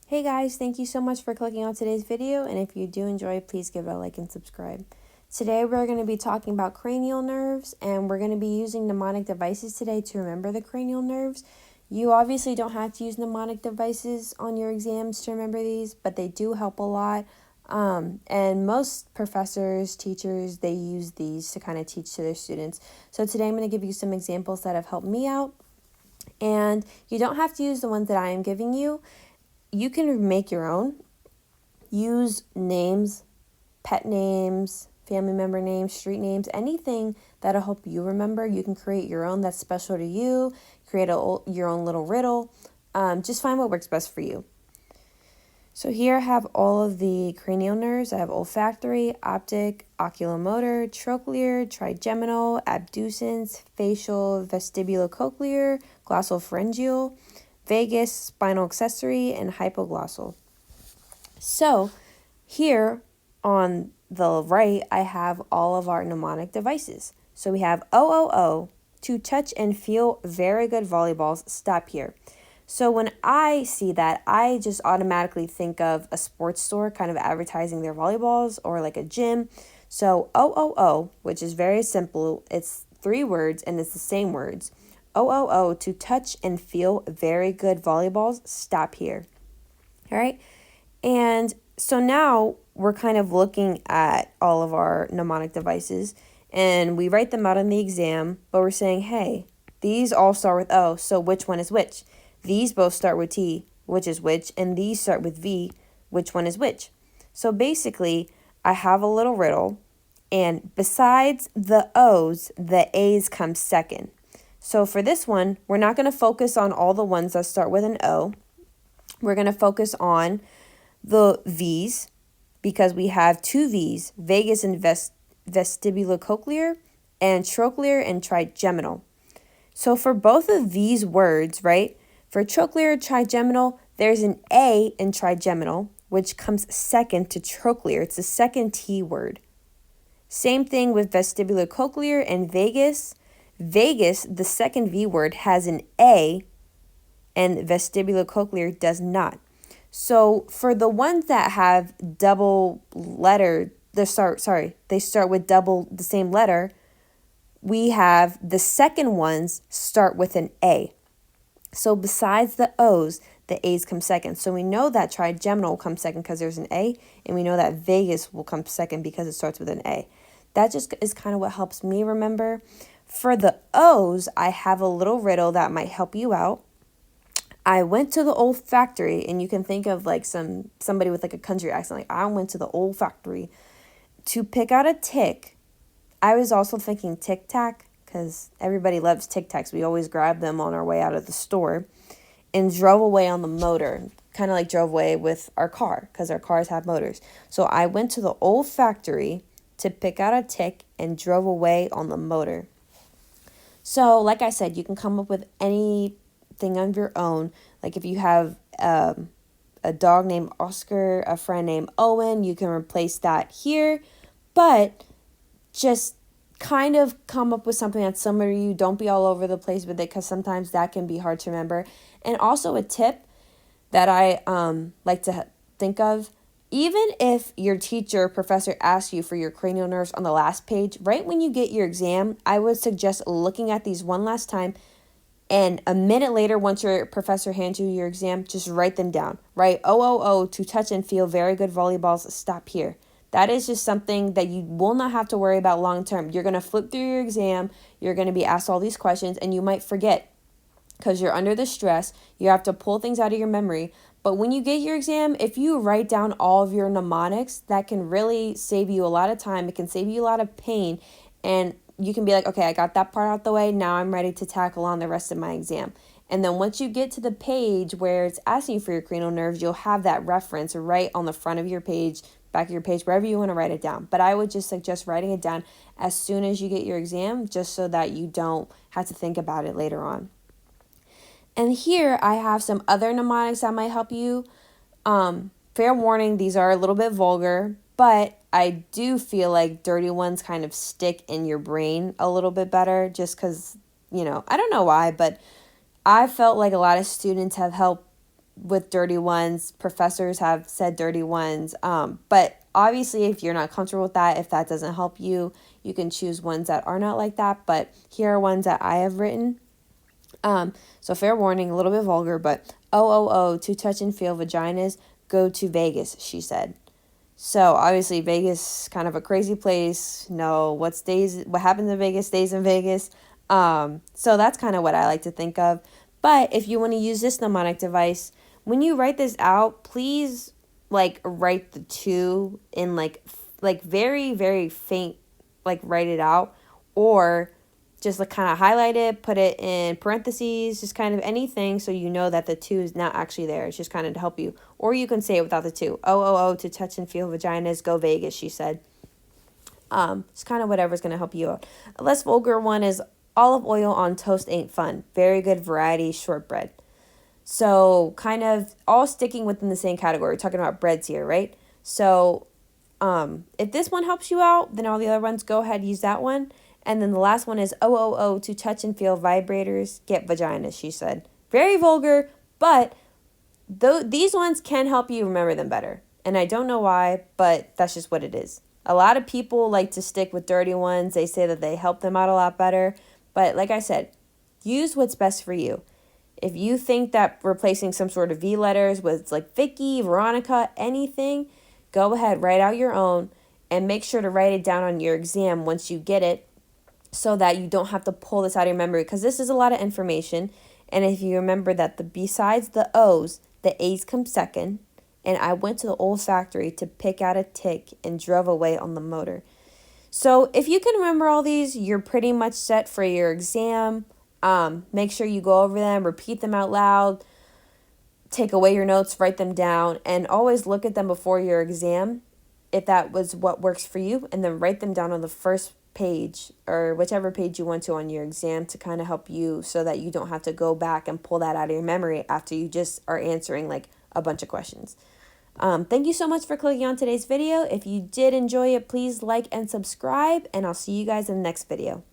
Hey guys, thank you so much for clicking on today's video, and if you do enjoy, please give it a like and subscribe. Today we're going to be talking about cranial nerves, and we're going to be using mnemonic devices today to remember the cranial nerves. You obviously don't have to use mnemonic devices on your exams to remember these, but they do help a lot. And most professors, teachers, they use these to kind of teach to their students. So today I'm going to give you some examples that have helped me out, and you don't have to use the ones that I am giving you. You can make your own. Use names, pet names, family member names, street names, anything that'll help you remember. You can create your own that's special to you, create your own little riddle. Just find what works best for you. So here I have all of the cranial nerves. I have olfactory, optic, oculomotor, trochlear, trigeminal, abducens, facial, vestibulocochlear, glossopharyngeal, vagus, spinal accessory, and hypoglossal. So here on the right, I have all of our mnemonic devices. So we have OOO, to touch and feel very good volleyballs, stop here. So when I see that, I just automatically think of a sports store kind of advertising their volleyballs, or like a gym. So OOO, which is very simple, it's 3 words and it's the same words. OOO, to touch and feel very good volleyballs, stop here. All right. And so now we're kind of looking at all of our mnemonic devices, and we write them out on the exam, but we're saying, hey, these all start with O, so which one is which? These both start with T, which is which, and these start with V, which one is which? So basically, I have a little riddle, and besides the O's, the A's come second. So for this one, we're not going to focus on all the ones that start with an O. We're going to focus on the V's, because we have 2 V's, vagus and vestibulocochlear, and trochlear and trigeminal. So for both of these words, right, for trochlear, trigeminal, there's an A in trigeminal, which comes second to trochlear. It's the second T word. Same thing with vestibulocochlear and vagus. Vagus, the second V word, has an A, and vestibulocochlear does not. So for the ones that have double letter, they start with double the same letter, we have the second ones start with an A. So besides the O's, the A's come second. So we know that trigeminal will come second because there's an A, and we know that vagus will come second because it starts with an A. That just is kind of what helps me remember. For the O's, I have a little riddle that might help you out. I went to the old factory, and you can think of like somebody with like a country accent, like I went to the old factory to pick out a tick. I was also thinking Tic Tac, because everybody loves Tic Tacs. We always grab them on our way out of the store, and drove away on the motor, kind of like drove away with our car, because our cars have motors. So I went to the old factory to pick out a tick and drove away on the motor. So like I said, you can come up with anything of your own. Like if you have a dog named Oscar, a friend named Owen, you can replace that here, but just kind of come up with something that's similar to you. Don't be all over the place with it, because sometimes that can be hard to remember. And also a tip that I like to think of, even if your teacher or professor asks you for your cranial nerves on the last page, right when you get your exam, I would suggest looking at these one last time, and a minute later, once your professor hands you your exam, just write them down. Write OOO, to touch and feel very good volleyballs, stop here. That is just something that you will not have to worry about long term. You're going to flip through your exam, you're going to be asked all these questions, and you might forget because you're under the stress. You have to pull things out of your memory. But when you get your exam, if you write down all of your mnemonics, that can really save you a lot of time. It can save you a lot of pain, and you can be like, okay, I got that part out the way. Now I'm ready to tackle on the rest of my exam. And then once you get to the page where it's asking you for your cranial nerves, you'll have that reference right on the front of your page, back of your page, wherever you want to write it down. But I would just suggest writing it down as soon as you get your exam, just so that you don't have to think about it later on. And here I have some other mnemonics that might help you. Fair warning, these are a little bit vulgar, but I do feel like dirty ones kind of stick in your brain a little bit better, just because, I don't know why, but I felt like a lot of students have helped with dirty ones. Professors have said dirty ones. But obviously, if you're not comfortable with that, if that doesn't help you, you can choose ones that are not like that. But here are ones that I have written. So fair warning, a little bit vulgar, but to touch and feel vaginas, go to Vegas, she said. So obviously Vegas, kind of a crazy place. No, what happens in Vegas stays in Vegas. So that's kind of what I like to think of. But if you want to use this mnemonic device, when you write this out, please like write the 2 in like very, very faint, like write it out, or just like kind of highlight it, put it in parentheses, just kind of anything so you know that the 2 is not actually there. It's just kind of to help you. Or you can say it without the 2. To touch and feel vaginas, go Vegas, she said. It's kind of whatever's going to help you out. A less vulgar one is olive oil on toast ain't fun. Very good variety shortbread. So kind of all sticking within the same category. We're talking about breads here, right? So if this one helps you out, then all the other ones, go ahead, use that one. And then the last one is to touch and feel vibrators, get vaginas, she said. Very vulgar, but these ones can help you remember them better. And I don't know why, but that's just what it is. A lot of people like to stick with dirty ones. They say that they help them out a lot better. But like I said, use what's best for you. If you think that replacing some sort of V letters with like Vicky, Veronica, anything, go ahead, write out your own and make sure to write it down on your exam once you get it, so that you don't have to pull this out of your memory, because this is a lot of information. And if you remember that besides the O's, the A's come second. And I went to the old factory to pick out a tick and drove away on the motor. So if you can remember all these, you're pretty much set for your exam. Make sure you go over them, repeat them out loud, take away your notes, write them down, and always look at them before your exam if that was what works for you, and then write them down on the first page or whichever page you want to on your exam to kind of help you so that you don't have to go back and pull that out of your memory after you just are answering like a bunch of questions. Thank you so much for clicking on today's video. If you did enjoy it, please like and subscribe, and I'll see you guys in the next video.